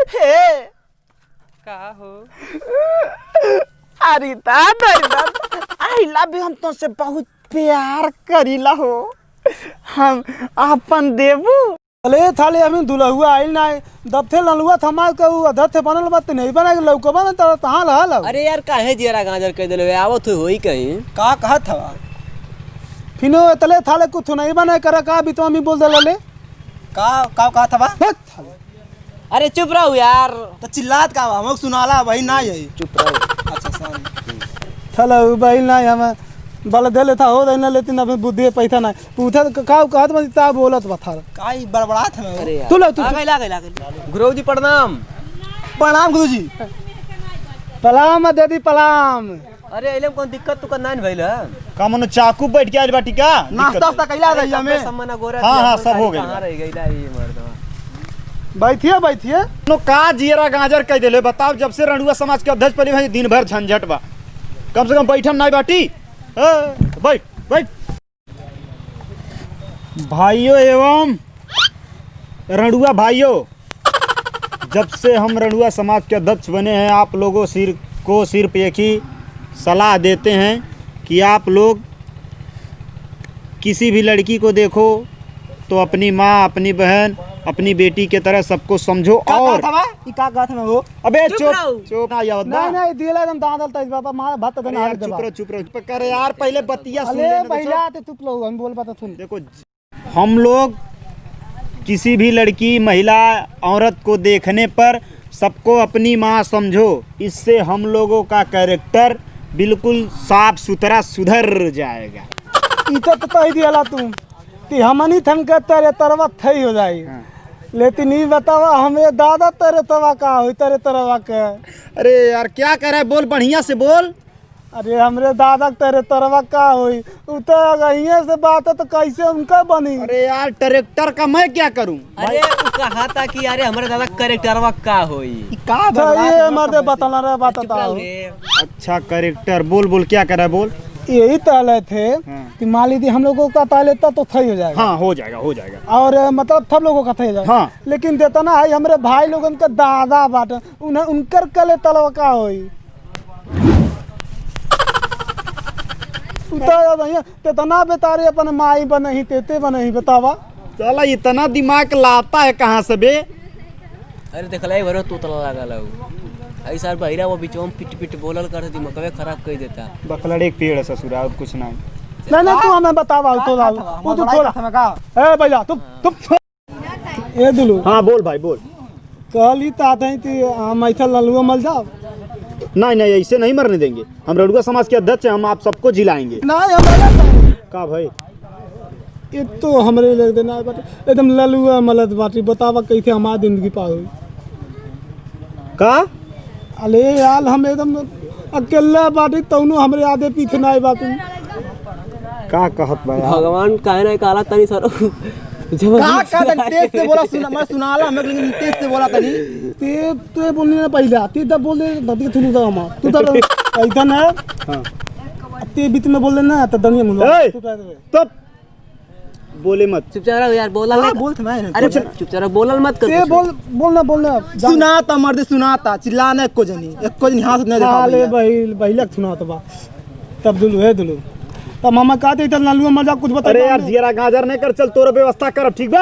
हे का हो अरे दादा आई लव यू हम तुमसे बहुत प्यार करीला हो हम अपन देबू अले थाले हमें दुलहुआ आइल ना दबथे ललुआ थमा के अधथे बनल बात नहीं बना के लौकबा न त तहां लहल। अरे यार काहे जीरा गाजर कह देले आवत होई कहीं का कहत हवा फिनो तले थाले कुछ नहीं बना करे का भी तो हम बोल दे ले का कहत हवा। अरे चुप रहो यार तो चिल्लात का हम सुनाला वही ना यही। चुप रहो अच्छा सॉरी थला बैल ना हम बल देले था हो देना लेकिन अब बुद्धि पैसा ना पूछा का कहत मत ता बोलत बता काई बड़बड़ात है। अरे यार तू ले तू आ गइला गुरुजी प्रणाम। प्रणाम गुरुजी। पलाम दीदी पलाम। अरे एलम कौन दिक्कत तो नहीं भइल का मनो चाकू बैठ के आइल बाटी का नाश्ता वास्ता कैला रही हमें सम्मान गोरा हाँ, सब हो गइल। कहां रह गइला ये मर्दवा बैठिए नो का जीरा गाजर कह देले बताओ जब से रणुआ समाज के अध्यक्ष पहले भाई दिन भर झंझट बा कम से कम बैठम नहीं बाटी बैठ बैठ भाइयों एवं रणुआ भाइयों जब से हम रणुआ समाज के अध्यक्ष बने हैं आप लोगों को सिर्फ एक ही सलाह देते हैं कि आप लोग किसी भी लड़की को देखो तो अपनी माँ अपनी बहन अपनी बेटी के तरह सबको समझो और का कहत है वो। अबे चुप चुप ना याद नहीं नहीं दिला एकदम दादल तज बाबा मार भात देना हाल देबा चुप रहो कर यार पहले बतिया सुन अरे लेने दो, पहला चुप। ते तू लो हम बोल पाता सुन देखो हम लोग किसी भी लड़की महिला औरत को देखने पर सबको अपनी माँ समझो इससे हम लोगों का कैरेक्टर बिल्कुल साफ सुथरा सुधर जाएगा। इज्जत तो ही दिला तू ती हमनी थम के तेरे तरवा थई हो जाई लेकिन ई बतावा हमें दादा तेरे तवा का होई तेरे तरवा के। अरे यार क्या कर रहा है बोल बढ़िया से बोल। अरे हमरे दादा तेरे तरवा का होई उ तो अगहिया से बात है तो कैसे उनका बनी। अरे यार ट्रैक्टर का मैं क्या करूं। अरे उ कहा था कि अरे हमारे दादा कैरेक्टरवा का होई का ये मर्दे बताना रे चुप बताता रहो हो रे। अच्छा कैरेक्टर बोल बोल क्या कर रहा है बोल। यही ताले थे कि मान लीजिए हम लोगों का ताले तो थई हो जाएगा हाँ हो जाएगा और मतलब सब लोगों का थई हो जाएगा हाँ। लेकिन देता ना है हमारे भाई लोगन का दादा बाट उन्हें उनकर कले तलवा का होई तेतना बेतारे अपन माई बनही तेते बनही बतावा। चला इतना दिमाग लाता है कहाँ से बे। अरे देखला भरो तोतला लागल हउ ऐसा बहिरा वो बीच में पिट पिट बोलल कर दिमागवे खराब कर देता। बकलड़ एक पेड़ है ससुरा और कुछ नहीं। नहीं तू हमें बतावा तो लाओ वो तो थोड़ा ए भैया तुम ए दुलू हाँ बोल भाई बोल। कहली तात है कि हम ऐसा ललुआ मल जाओ। नहीं ऐसे नहीं मरने देंगे हम रणुआ समाज के अध्यक्ष हैं हम आप सबको जिलाएंगे। नहीं हमारे का भाई ये तो हमरे लग देना बाटे एकदम ललुआ मलत बाटी बतावा कैसे हमारी जिंदगी पार हुई का। अरे यार हम एकदम अकेला बाटी तौनो हमरे आधे पीछे नहीं बाटी का कहत भाई भगवान काहे ना काला तनी सर का तेज से बोला सुना मैं सुनाला हमें लेकिन तेज से बोला तनी ते बोलने ना पहले ती तब बोल दे ददी के थुनु हम तू तब ऐसा ना हाँ ते बीच में बोल देना तो दनिया मुंह ए! तू कह दे तब बोले मत चुपचाप रहो यार बोलल हाँ मत। बोल थे मैं अरे चुपचाप रहो बोलल मत कर ते बोलना सुनाता मर्द सुनाता चिल्लाना एको जनी हाथ नहीं देखा ले बहिलक सुना तो बा तब दुलू तब मामा कहते इधर ललुआ मल जा कुछ बता। अरे यार जीरा गाजर नहीं कर चल तोरो व्यवस्था कर ठीक बा।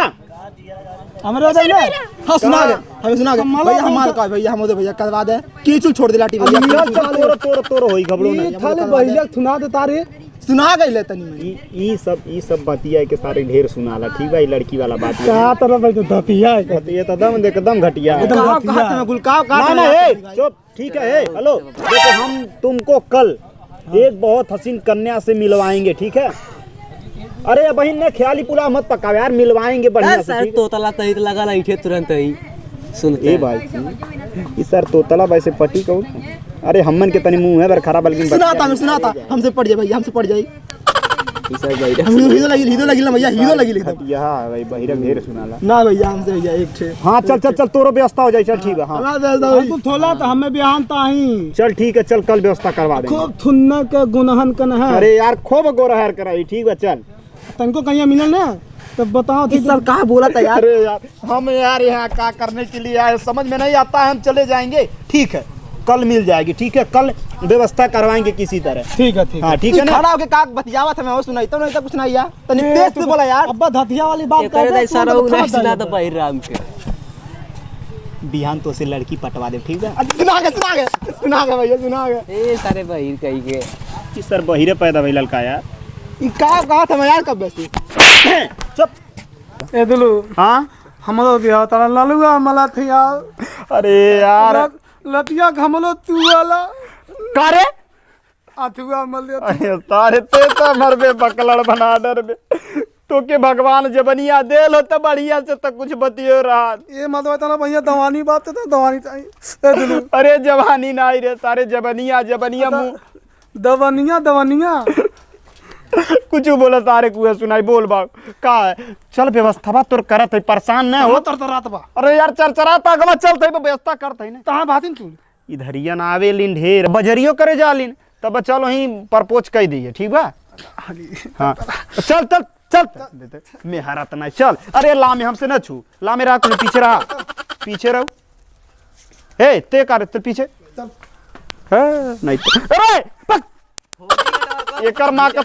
हमरे दे ना हाँ सुना दे हमें सुना दे भैया हमारे का भैया हम भैया करवा दे कीचुल छोड़ दे लाठी भैया चल चल तोरो होई घबरो ये नहीं। थाले बहिलक सुना दे तारे सुना गई तनी में ई सब बतिया के सारे ढेर सुनाला ठीक बा। लड़की वाला बात का तरह भाई तो दतिया है ये तो दम देख दम घटिया है। का कहत में गुलकाव का ना ए चुप ठीक है हेलो देखो हम तुमको कल एक बहुत हसीन कन्या से मिलवाएंगे ठीक है। अरे बहन ने ख्याली पुलाव मत पकाओ यार मिलवाएंगे बढ़िया से सर ठीक है? तोतला तही लगा इठे तुरंत ही सुनते ए भाई इस सर तोतला वैसे पटी कहूँ। अरे हमन के तनी मुंह है बर खराब लेकिन सुनाता हमसे पड़ जाए भैया हमसे पड़ जाए सर भाई हीरो लगी ना भैया हीरो लगी यहाँ भाई बहिरक ढेर सुनाला ना भैया हमसे भैया एक छे हाँ चल तोरो व्यवस्था हो जाए चल ठीक है। हाँ तू थोला तो हमें बिहान ताही चल ठीक है चल कल व्यवस्था करवा देंगे। खूब थुन्ना के गुनहन कन है। अरे यार खूब गोरहर कराई ठीक है चल तुमको कहीं मिलल ना तो बताओ थी सर कहाँ बोला था यार? अरे यार हम यार यहाँ क्या करने के लिए आए समझ में नहीं आता है, हम चले जाएंगे। ठीक है कल मिल जाएगी, ठीक है कल व्यवस्था करवाएंगे किसी तरह। ठीक है ठीक है। हाँ ठीक है ना। खड़ा होके काक बतियावा था, मैं और सुनाई तो नहीं तो कुछ नहीं यार, तनी तेज से बोला यार। अब्बा धतिया वाली बात ये करे दे, तो सारा तू नहीं तो सुना तो भाई राम के। बिहान तो से लड़की पटवा दे, ठीक है। सुना के भैया सुना के। ए सारे भाई कहीं के कि सर बहिरे पैदा भाई लड़का यार। ये कहा था मैं यार कब वैसे? चुप। ए दुलू हाँ हमलो बिया तारा लालूगा मला थी यार। अरे यार लतिया हमलो तू वाला कारे अथुआ मलिया अरे तारे ते तो मरबे बकलड़ बना डर बे तो के भगवान जबनिया दे लो तो बढ़िया से तो कुछ बतियो रहा। ये मत बता ना भैया दवानी बात तो दवानी चाहिए। ए दुलू अरे जवानी नहीं रे तारे जबनिया जबनिया मुंह दवनिया कुछ बोला तारे कुए सुनाई बोल बा का है? चल व्यवस्था तोर करत है, परेशान न हो। तरतरात बा अरे यार चरचराता गवा चलत है व्यवस्था करत है ना। तहां भातिन तू इधरिया ना आवे लिन ढेर बजरियो करे जालिन तब चल वहीं परपोच कह दिए, ठीक बा। हाँ चल चल चल देते मैं हरात नहीं चल। अरे लामे हमसे न छू, लामे रहा तुम पीछे रहा, पीछे रहो। ए ते कर ते पीछे चल। नहीं तो अरे पक एकर मां का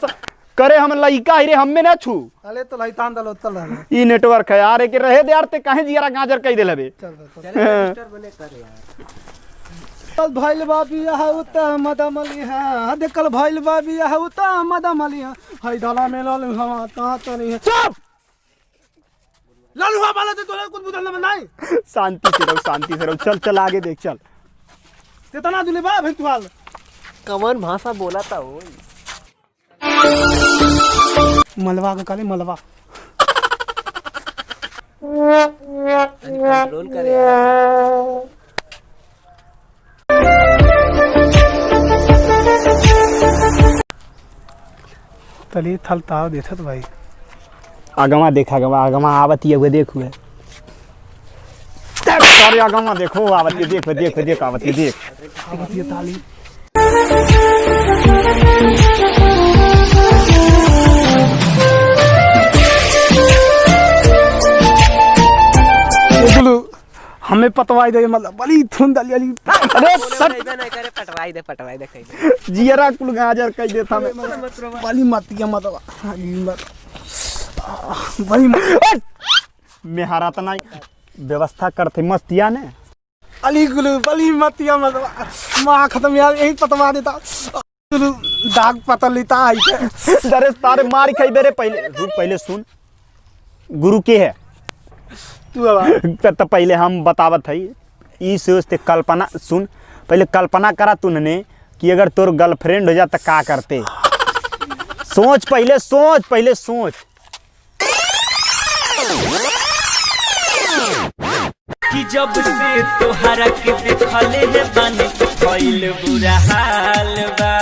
करे हम लइका ही रे, हमें ना छू। अले तो लइतान दलो चल ई नेटवर्क है यार के रहे दे यार ते काहे जियारा गाजर कह देले बे। कल भइल बाबी है उता मदमली है, देखल भइल बाबी है उता मदमली है, हई डाला में लालू हवा ता तनी है। चुप लालू हवा वाला तो तोरे कुछ बुझल ना नहीं। शांति से रहो, शांति से रहो। चल चल आगे देख चल। तेतना दुले बा भाई तू हाल कमन भाषा बोला था वो मलवा का काले मलवा कंट्रोल करे। तली थलताव देखत भाई आगमा देखा गवा आगमा आवती है देख हुए सारे आगमा देखो आवती देख देख देख आवती देख ये ताली बोलो हमें पतवाई दे मतलब बड़ी धुन दली अली। अरे सट नहीं करे पटवाई दे कहीं जियरा कुल गाजर कह देता मैं बड़ी मतिया मतलब बड़ी मैं हारात नहीं व्यवस्था करते मस्तिया ने अली गुलू बड़ी मतिया मतलब माँ खत्म यार यही पतवा देता गुलू दाग पतल लेता है। अरे तारे मार खाई बेरे पहले रुक पहले सुन गुरु के है तू अब तो पहले हम बतावत है ई सोचते कल्पना सुन पहले कल्पना करा तूने कि अगर तोर गर्लफ्रेंड हो जा तो का करते सोच पहले सोच कि जब से तोहरा के देखले है बानी भइल बुरा हाल बा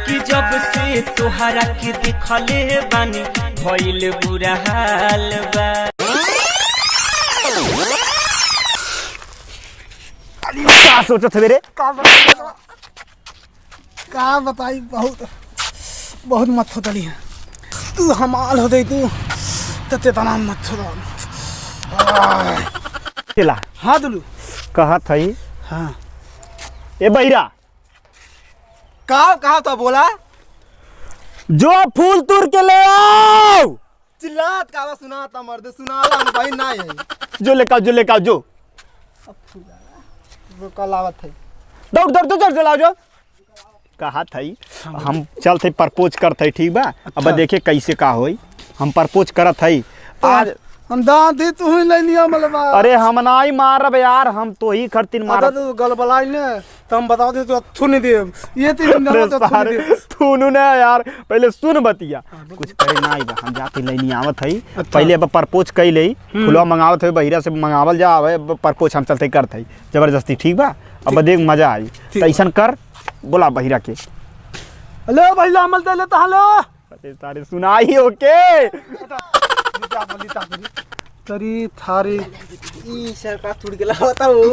कि जब से तोहरा के देखले है बानी भइल बुरा हाल बा। क्या सोचत है रे का बताई बहुत मत हो तली तू हमाल हो दे तू तते तना मत हो चला हाँ दुलू कहत है हाँ ए बहिरा कहा था बोला? जो फूल तुर के ले आओ। चिल्लात का सुना था मर्द सुनाला हम भाई ना है जो लेकर जो कल आवत है दौड़ चलाओ जो कहा था हम चलते प्रपोज करते ठीक बा। अब देखे कैसे का होई हम प्रपोज करत है आज हम दादी तू ही ले लिया मलबा अरे हम नाई मारब यार हम तो ही खरतीन मारब तू गलबलाई ने तो हम बता दे तू अच्छू नहीं दे ये तीन दिन तो अच्छू नहीं दे तूनु ने यार पहले सुन बतिया कुछ करे नाई बा हम जाते लेनी आवत है पहले अब प्रपोज कई ले फुलवा मंगावत है बहिरा से मंगावल जा अब प्रपोज हम चलते करते है जबरदस्ती ठीक बा। अब देख मजा आई तो ऐसा कर बोला बहिरा के हेलो भैया अमल दे लेता हेलो अरे तारे सुनाई ओके तरी थारी ई सरकार छुड़ के लाता हूँ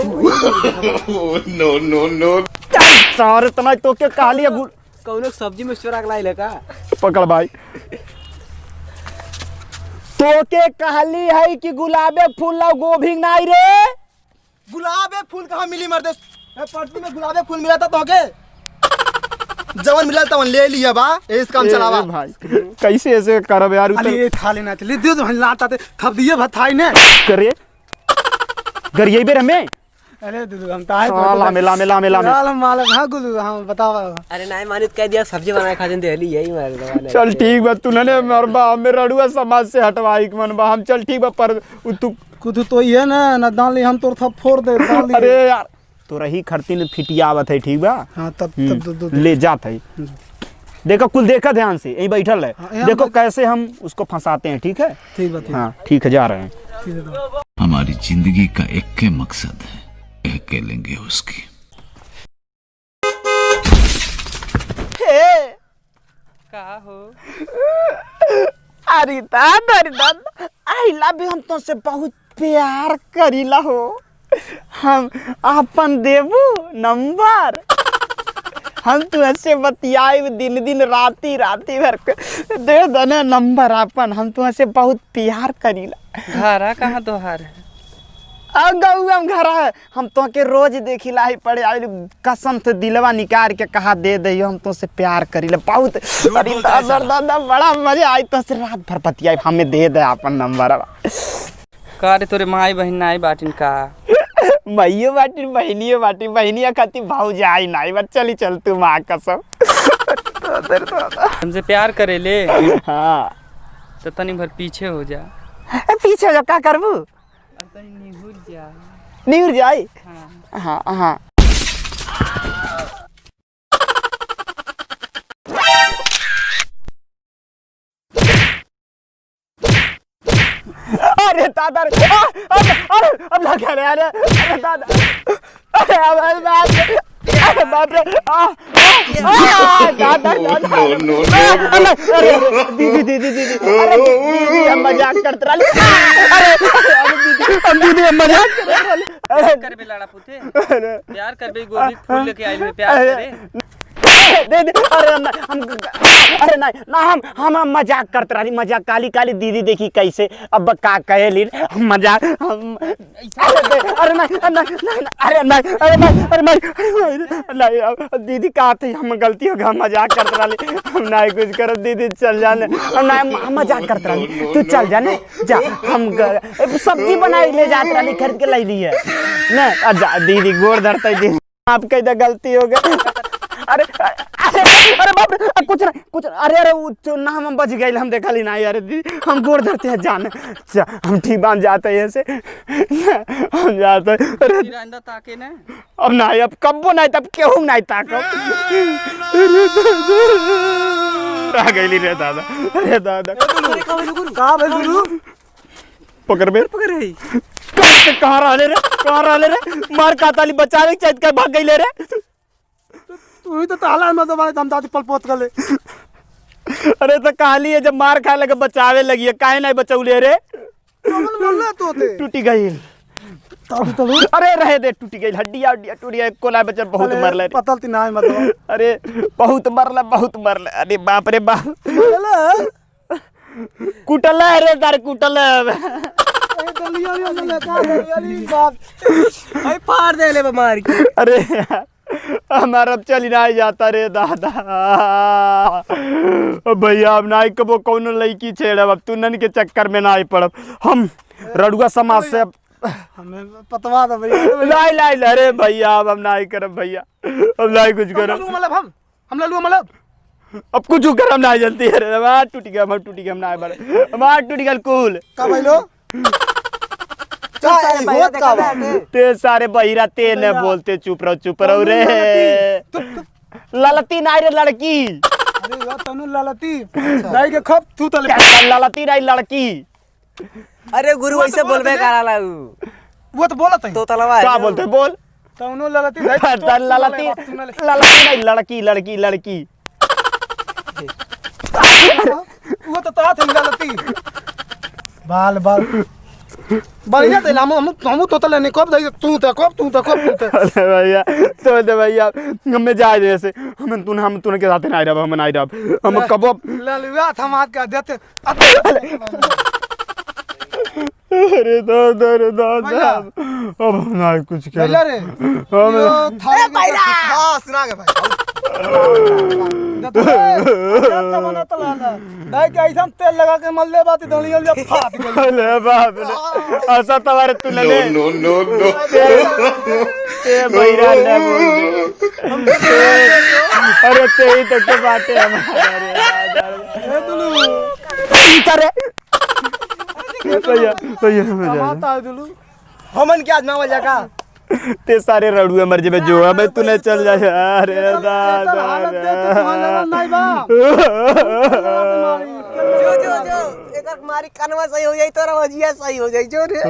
सारे तना तो के कहा लिया कौन सब्जी में चोरा के लाई का पकड़ भाई तो के कहली है कि गुलाबे फूल ला गोभी नहीं रे। गुलाब एक फूल कहाँ मिली मर्दे? पट्टी में गुलाब एक फूल मिला था तो के जवन मिला तवन ले लिया बा। इस काम चलावा भाई कैसे ऐसे करब यार। अरे ये खा लेना चले दे दो लाता थे थप दिए भाई ने करे गरिए बेर हमें। अरे दीदी हम ताए ला मेला मालूम हां गुरु हां बताओ। अरे नहीं मानित कह दिया सब्जी बनाए खाते देली यही मार दवा। चल ठीक बा तू ने मरबा हमें रडुआ समाज से हटवाई मन बा। हम चल ठीक बा पर तू कुछ तो ये ना डाली हम तोर थप फोड़ दे डाली। अरे यार तो रही खरतीन फिटियावत है ठीक बा। हां तब ले जात है। देखो कुल देखा ध्यान से यही बैठल है। देखो कैसे हम उसको फंसाते हैं। ठीक है ठीक बात। हाँ ठीक है जा रहे हैं। हमारी जिंदगी का एक के मकसद है, एक के लेंगे उसकी। का हो अरे दादा आई लव यू। हम तो से बहुत प्यार करीला हो। हम अपन देबू नंबर। हम तो ऐसे बतियाए दिन दिन राती भर दे दने नंबर अपन। हम तो ऐसे बहुत प्यार करीला। घरा कहाँ तोहार है? गौआ में घर है। हम तो के रोज देखिला ही पड़े कसम से दिलवा निकाल के कहा दे दे। हम तो से प्यार करीला बहुत। अरे दादा बड़ा मजा आई तो से रात भर बतियाई। हमें दे दे अपन नंबर। का रे तोरे माई बहन नाई बाटिन का? माइयो बाटिन बहनियो बाटिन। बहनिया खाती भाऊजाई नाई बा। चली चल तू माँ कसम। हमसे प्यार करे ले। हाँ तो तनी भर पीछे हो जा। पीछे जो का करबू? निहुर जा। निहुर जाई। हाँ हाँ हाँ अरे दादा अरे अब लगा रे। अरे दादा अरे बाप रे दादा दीदी दीदी हम मजाक करते रहे। अरे हम दीदी मजाक कर बे लाड़ा पुते प्यार कर बे। गोभी फूल लेके आई में प्यार करे दे अरे अरे नहीं ना हम मजाक करते रही। मजाक काली काली दीदी देखी कैसे अब का कहे ली मजाक। अरे नहीं अरे नहीं दीदी कहा थी हम गलती हो गया। मजाक करते रही। हम नहीं कुछ करो दीदी चल जाने। हम मजाक करते रही। तू चल जाने जा। हम सब्जी बनाई ले जाते रही खरीद के लाई ली है ना। दीदी गोर धरते दीदी आप कहीं गलती हो गया। अरे अरे अरे बाप रे कुछ अरे नाम हम बच गए। हम देखा ली नहीं। अरे दीदी हम गोड़ धरते हैं जान। हम ठीक बांध जाते हैं ऐसे हम जाते हैं। अरे ताके ना अब नहीं अब कब्बो नहीं तब केहू नहीं ताकब। आ गई रे दादा। अरे दादा का भाई गुरु पकड़ बे कहाँ रह रे मार काताली बचाने चैत कर भाग गई ले रे। तू ही तो ताला में दबाए हम दादी पल पोत कर ले। अरे तो कहाली है जब मार खाए लगे बचावे लगी है काहे नहीं बचौले रे। टूटी गई। अरे रहे दे टूटी गई हड्डिया टूट गया। कोला बच्चा बहुत मरले पतल ती नाय मतलब। अरे बहुत मरले। अरे बाप रे बाप कुटल है रे दर कुटल फाड़ दे ले मार के। अरे हमारा अब चली नहीं जाता रे दादा। भैया अब ना कबो कौन लड़की छेड़ब। अब तू नन के चक्कर में ना पड़ब। हम रडुआ समाज से हमें पतवा दो भैया। लाई अरे भैया अब हम नहीं करब। भैया अब नहीं कुछ करब। हम लल्लू मतलब अब कुछ कर हम नहीं जलती है। हमार टूट गया हम नहीं बड़े। हमार टूट गया कुल का भाई लो ते सारे बहिरा ते न बोलते चुप रहो रे। ललती नहीं रे लड़की। अरे यार तनु ललती नहीं के खप तू तो ललती नहीं लड़की। अरे गुरु ऐसे बोलबे कराला वो तो बोलत है तो तलवा क्या बोलते बोल। तनु ललती नहीं लड़की। वो तो तात ललती बाल बढ़िया ते हम तो तले ने कब दई तू तो भैया तो दे भैया हमें जाए दे ऐसे हम तूने के साथ नहीं रह हम नहीं रह हम कबो ललुआ थमात का देते अरे दादा अब ना कुछ कर भैया रे हमें हाँ सुना के भाई नहीं कि ऐसा तेल लगा के मल ले बात दलिया फाट गई। अरे बाप रे ऐसा तवारे तू ले नो नो नो ते भैरा ले बोल अरे ते ही तक के बातें हमारे ए दुलू करे भैया माता है दुलू हमन के आजमावल जाका ते सारे रड़ुए मर जेबे जो हमें तूने चल जा अरे दादा नहीं बा जो एक मारी कानवा सही हो जाई तोरा वजिया सही हो जाई जो रे